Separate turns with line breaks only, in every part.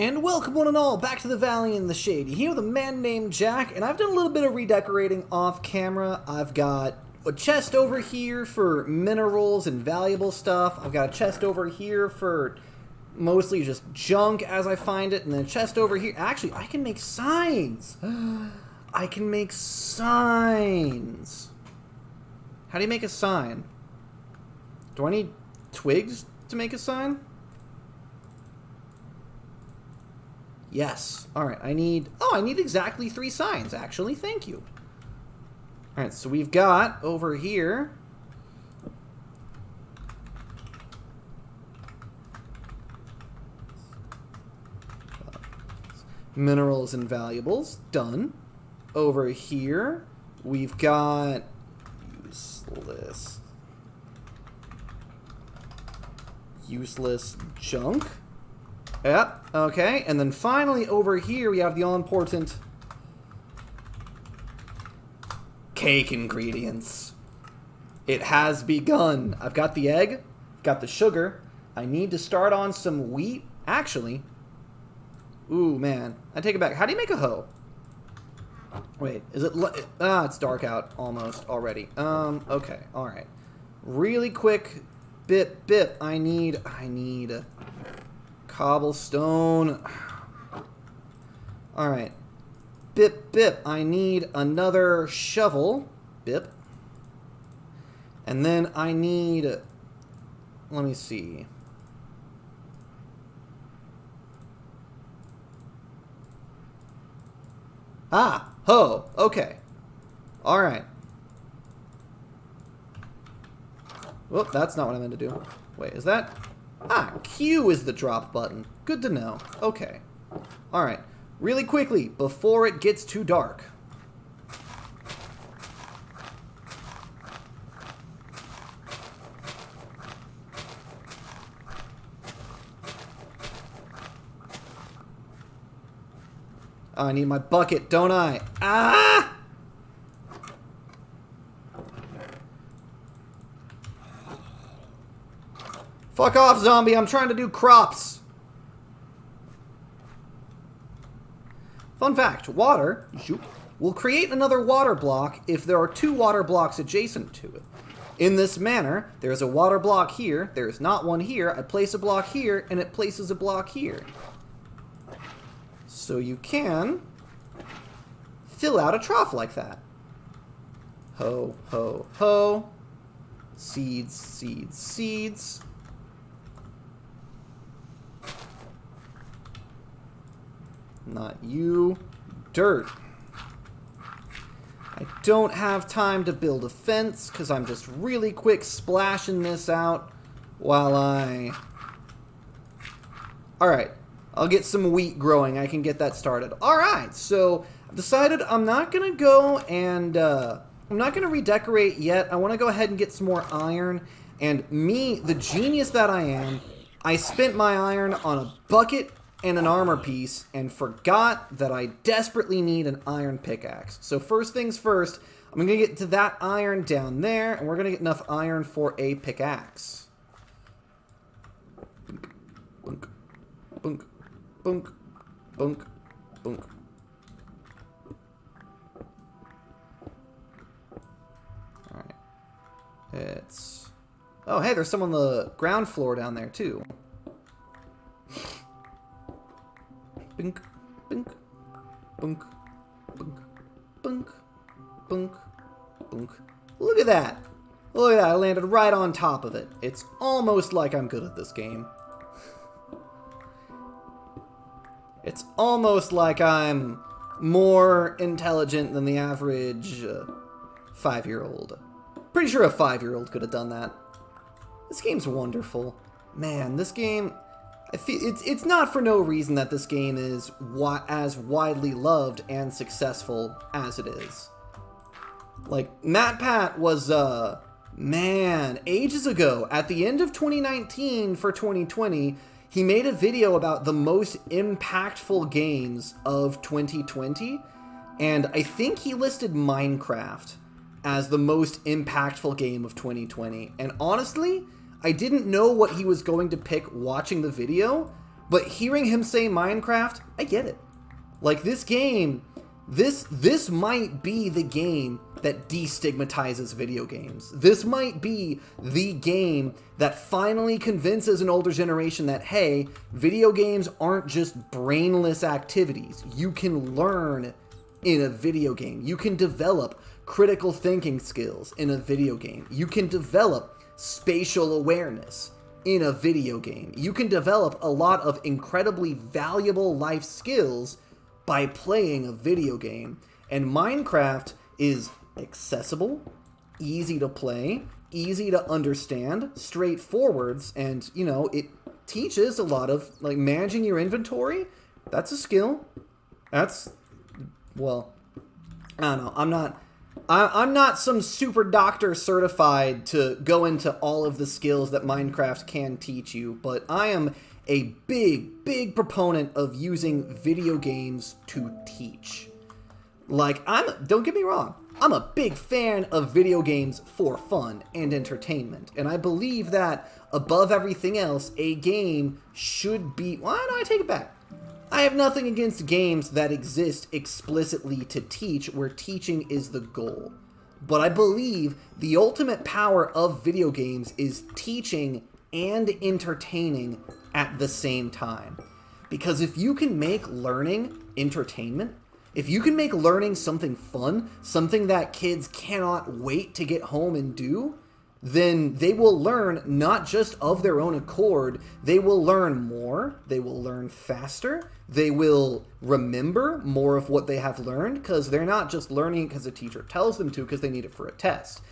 And welcome one and all back to the Valley in the Shady. Here with a man named Jack, and I've done a little bit of redecorating off camera. I've got a chest over here for minerals and valuable stuff. I've got a chest over here for mostly just junk as I find it, and then a chest over here. Actually, I can make signs. I can make signs. How do you make a sign? Do I need twigs to make a sign? Yes. Alright, I need exactly 3 signs, actually. Thank you. Alright, so we've got over here minerals and valuables. Done. Over here, we've got useless junk. Yep, okay, and then finally over here we have the all-important cake ingredients. It has begun. I've got the egg, got the sugar. I need to start on some wheat. Actually, ooh, man, I take it back. How do you make a hoe? Wait, is it... it's dark out almost already. Okay, alright. Really quick bit. I need... cobblestone. Alright. Bip. I need another shovel. Bip. And then I need... let me see. Ah! Ho! Okay. Alright. Whoop, that's not what I meant to do. Wait, is that... Ah, Q is the drop button. Good to know. Okay. Alright. Really quickly, before it gets too dark. Oh, I need my bucket, don't I? Ah! Fuck off, zombie. I'm trying to do crops. Fun fact, water will create another water block if there are 2 water blocks adjacent to it. In this manner, there's a water block here, there's not one here, I place a block here, and it places a block here. So you can fill out a trough like that. Ho, ho, ho. Seeds. Not you. Dirt. I don't have time to build a fence because I'm just really quick splashing this out while I... Alright. I'll get some wheat growing. I can get that started. Alright, so I've decided I'm not going to go and... I'm not going to redecorate yet. I want to go ahead and get some more iron. And me, the genius that I am, I spent my iron on a bucket and an armor piece, and forgot that I desperately need an iron pickaxe. So first things first, I'm going to get to that iron down there, and we're going to get enough iron for a pickaxe. Bunk, bunk, bunk, bunk, bunk. Alright. It's... Oh, hey, there's some on the ground floor down there, too. Bunk, bunk, bunk, bunk, bunk, bunk, bunk. Look at that! Look at that, I landed right on top of it. It's almost like I'm good at this game. It's almost like I'm more intelligent than the average 5-year-old. Pretty sure a 5-year-old could have done that. This game's wonderful. Man, this game... I feel it's not for no reason that this game is as widely loved and successful as it is. Like, MatPat was, man, ages ago, at the end of 2019 for 2020, he made a video about the most impactful games of 2020, and I think he listed Minecraft as the most impactful game of 2020. And honestly, I didn't know what he was going to pick watching the video, But hearing him say Minecraft, I get it. Like, this game, this might be the game that destigmatizes video games. This might be the game that finally convinces an older generation that, hey, video games aren't just brainless activities. You can learn in a video game. You can develop critical thinking skills in a video game. You can develop spatial awareness in a video game. You can develop a lot of incredibly valuable life skills by playing a video game. And Minecraft is accessible, easy to play, easy to understand, straightforwards, and, you know, it teaches a lot of, like, managing your inventory. That's a skill. That's, well, I don't know. I'm not some super doctor certified to go into all of the skills that Minecraft can teach you, but I am a big proponent of using video games to teach. Like, don't get me wrong, I'm a big fan of video games for fun and entertainment, and I believe that above everything else, a game should be, why do I take it back? I have nothing against games that exist explicitly to teach, where teaching is the goal. But I believe the ultimate power of video games is teaching and entertaining at the same time. Because if you can make learning entertainment, if you can make learning something fun, something that kids cannot wait to get home and do, then they will learn not just of their own accord, they will learn more, they will learn faster, they will remember more of what they have learned, because they're not just learning it because a teacher tells them to, because they need it for a test.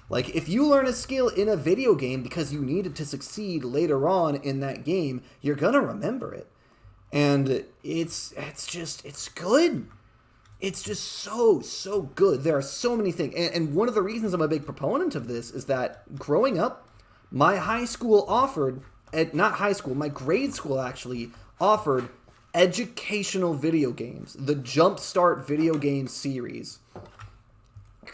Like, if you learn a skill in a video game because you needed to succeed later on in that game, you're gonna remember it. And it's good. It's just so good. There are so many things. And one of the reasons I'm a big proponent of this is that growing up, my high school offered, my grade school actually offered educational video games. The Jumpstart video game series.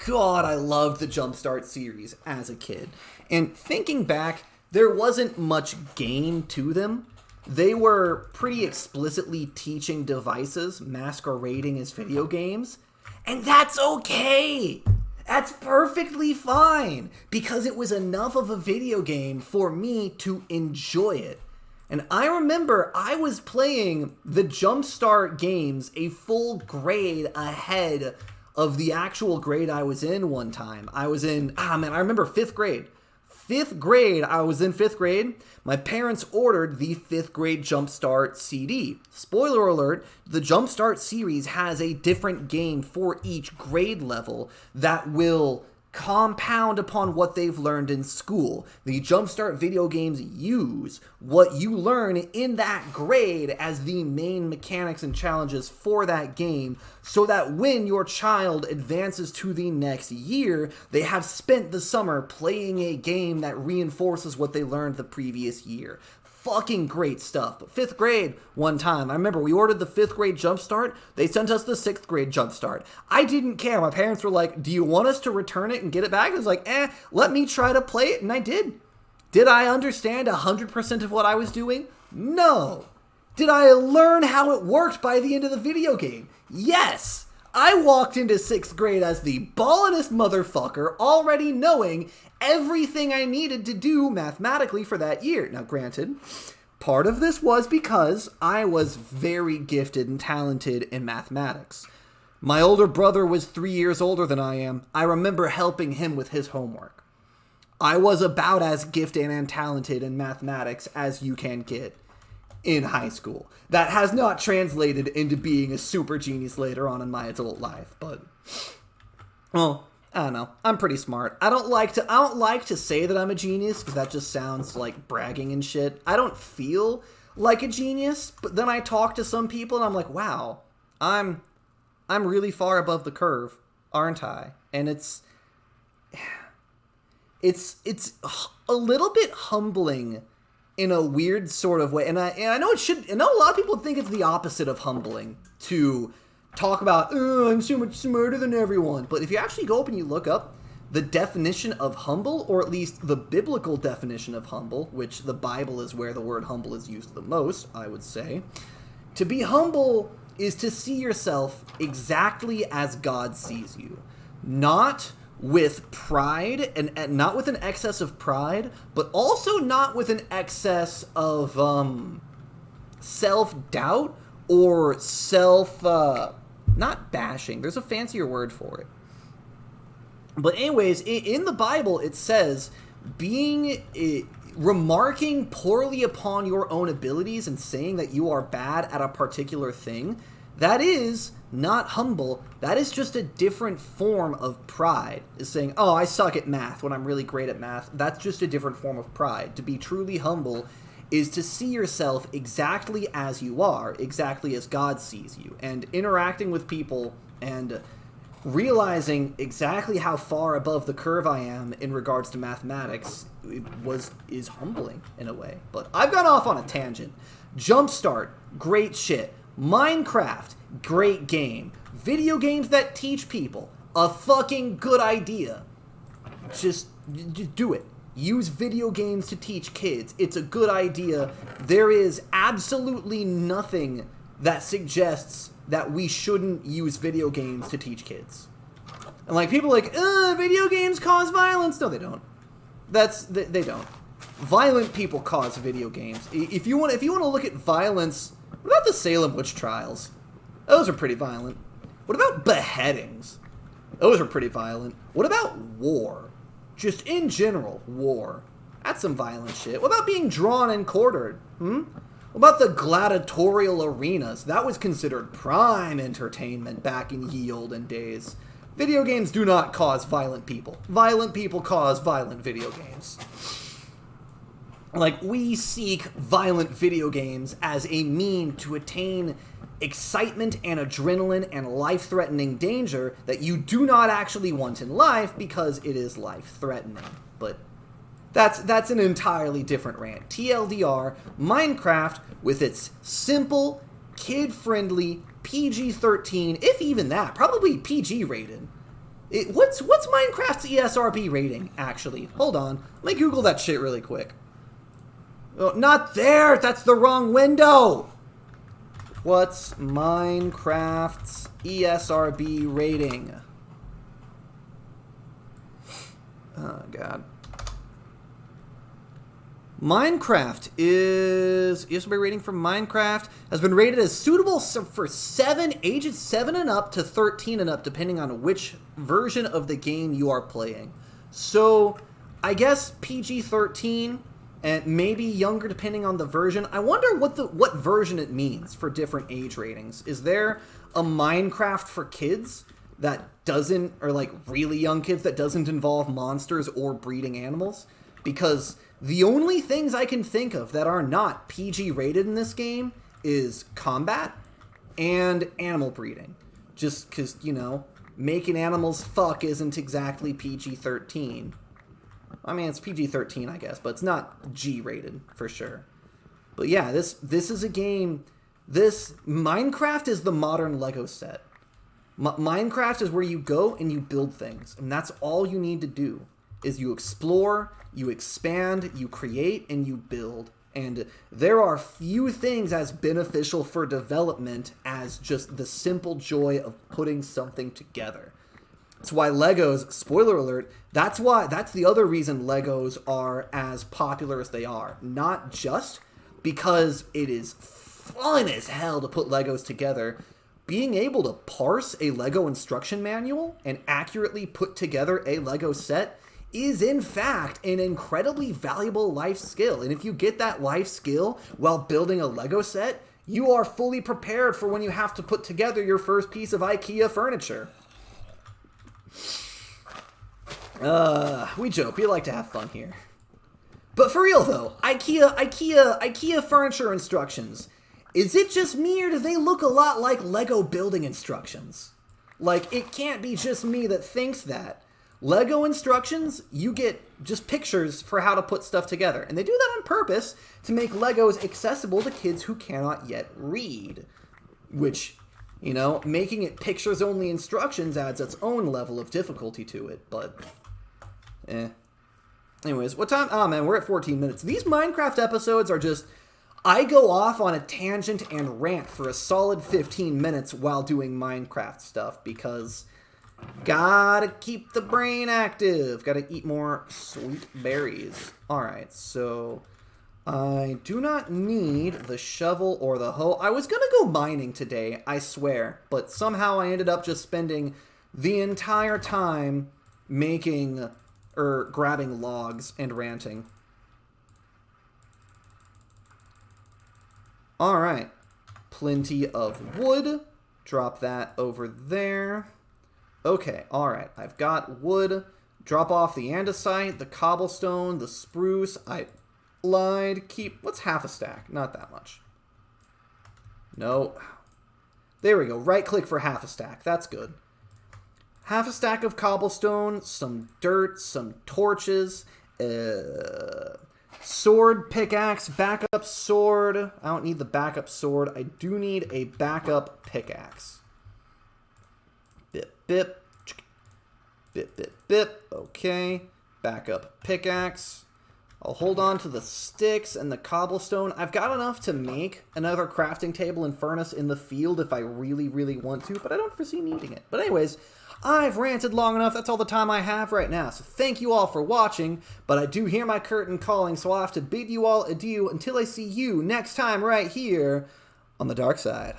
God, I loved the Jumpstart series as a kid. And thinking back, there wasn't much game to them. They were pretty explicitly teaching devices masquerading as video games. And that's okay! That's perfectly fine! Because it was enough of a video game for me to enjoy it. And I remember I was playing the Jumpstart games a full grade ahead of the actual grade I was in one time. I was in, I remember 5th grade. 5th grade, I was in 5th grade. My parents ordered the 5th grade Jumpstart CD. Spoiler alert, the Jumpstart series has a different game for each grade level that will compound upon what they've learned in school. The Jumpstart video games use what you learn in that grade as the main mechanics and challenges for that game, so that when your child advances to the next year, they have spent the summer playing a game that reinforces what they learned the previous year. Fucking great stuff. But 5th grade, one time, I remember we ordered the 5th grade Jumpstart. They sent us the 6th grade Jumpstart. I didn't care. My parents were like, do you want us to return it and get it back? I was like, let me try to play it. And I did. Did I understand 100% of what I was doing? No. Did I learn how it worked by the end of the video game? Yes. I walked into 6th grade as the ballinest motherfucker, already knowing everything I needed to do mathematically for that year. Now, granted, part of this was because I was very gifted and talented in mathematics. My older brother was 3 years older than I am. I remember helping him with his homework. I was about as gifted and talented in mathematics as you can get in high school. That has not translated into being a super genius later on in my adult life, but, well, I don't know. I'm pretty smart. I don't like to say that I'm a genius, because that just sounds like bragging and shit. I don't feel like a genius, but then I talk to some people and I'm like, wow, I'm really far above the curve, aren't I? And it's a little bit humbling in a weird sort of way. And I know a lot of people think it's the opposite of humbling to talk about, oh, I'm so much smarter than everyone. But if you actually go up and you look up the definition of humble, or at least the biblical definition of humble, which the Bible is where the word humble is used the most, I would say. To be humble is to see yourself exactly as God sees you. Not with pride, and not with an excess of pride, but also not with an excess of self-doubt or not bashing. There's a fancier word for it. But anyways, in the Bible, it says remarking poorly upon your own abilities and saying that you are bad at a particular thing, that is not humble. That is just a different form of pride. Is saying, oh, I suck at math when I'm really great at math. That's just a different form of pride. To be truly humble is to see yourself exactly as you are, exactly as God sees you, and interacting with people and realizing exactly how far above the curve I am in regards to mathematics is humbling in a way. But I've gone off on a tangent. Jumpstart, great shit. Minecraft, great game. Video games that teach people, a fucking good idea. Just do it. Use video games to teach kids. It's a good idea. There is absolutely nothing that suggests that we shouldn't use video games to teach kids. And like people are like, video games cause violence. No, they don't. They don't. Violent people cause video games. If you want to look at violence, what about the Salem witch trials? Those are pretty violent. What about beheadings? Those are pretty violent. What about war? Just in general, war. That's some violent shit. What about being drawn and quartered? What about the gladiatorial arenas? That was considered prime entertainment back in ye olden days. Video games do not cause violent people. Violent people cause violent video games. Like, we seek violent video games as a mean to attain excitement and adrenaline and life-threatening danger that you do not actually want in life because it is life-threatening. But that's an entirely different rant. TLDR, Minecraft, with its simple, kid-friendly, PG-13, if even that, probably PG rated. What's Minecraft's ESRB rating, actually? Hold on, let me Google that shit really quick. Oh, not there! That's the wrong window! What's Minecraft's ESRB rating? Oh, God. Minecraft is... ESRB rating for Minecraft has been rated as suitable for ages 7 and up to 13 and up, depending on which version of the game you are playing. So, I guess PG-13... and maybe younger depending on the version. I wonder what version it means for different age ratings. Is there a Minecraft for kids that doesn't, or like really young kids that doesn't involve monsters or breeding animals? Because the only things I can think of that are not PG rated in this game is combat and animal breeding. Just because, you know, making animals fuck isn't exactly PG-13. I mean, it's PG-13, I guess, but it's not G-rated, for sure. But yeah, this is a game... Minecraft is the modern Lego set. Minecraft is where you go and you build things. And that's all you need to do, is you explore, you expand, you create, and you build. And there are few things as beneficial for development as just the simple joy of putting something together. That's why Legos, spoiler alert, that's the other reason Legos are as popular as they are. Not just because it is fun as hell to put Legos together. Being able to parse a Lego instruction manual and accurately put together a Lego set is in fact an incredibly valuable life skill. And if you get that life skill while building a Lego set, you are fully prepared for when you have to put together your first piece of IKEA furniture. We joke. We like to have fun here. But for real though, IKEA furniture instructions. Is it just me or do they look a lot like Lego building instructions? Like, it can't be just me that thinks that. Lego instructions, you get just pictures for how to put stuff together. And they do that on purpose to make Legos accessible to kids who cannot yet read. Which, you know, making it pictures-only instructions adds its own level of difficulty to it, but eh. Anyways, what time? Oh, man, we're at 14 minutes. These Minecraft episodes are just... I go off on a tangent and rant for a solid 15 minutes while doing Minecraft stuff because gotta keep the brain active. Gotta eat more sweet berries. Alright, so I do not need the shovel or the hoe. I was gonna go mining today, I swear, but somehow I ended up just spending the entire time making or grabbing logs and ranting. Alright, plenty of wood. Drop that over there. Okay, alright, I've got wood. Drop off the andesite, the cobblestone, the spruce. I lied. Keep, what's half a stack? Not that much. No. There we go, right click for half a stack. That's good. Half a stack of cobblestone, some dirt, some torches, sword, pickaxe, backup sword. I don't need the backup sword. I do need a backup pickaxe. Bip, bip. Bip, bip, bip. Okay. Backup pickaxe. I'll hold on to the sticks and the cobblestone. I've got enough to make another crafting table and furnace in the field if I really, really want to, but I don't foresee needing it. But anyways, I've ranted long enough. That's all the time I have right now. So thank you all for watching, but I do hear my curtain calling, so I'll have to bid you all adieu until I see you next time right here on the dark side.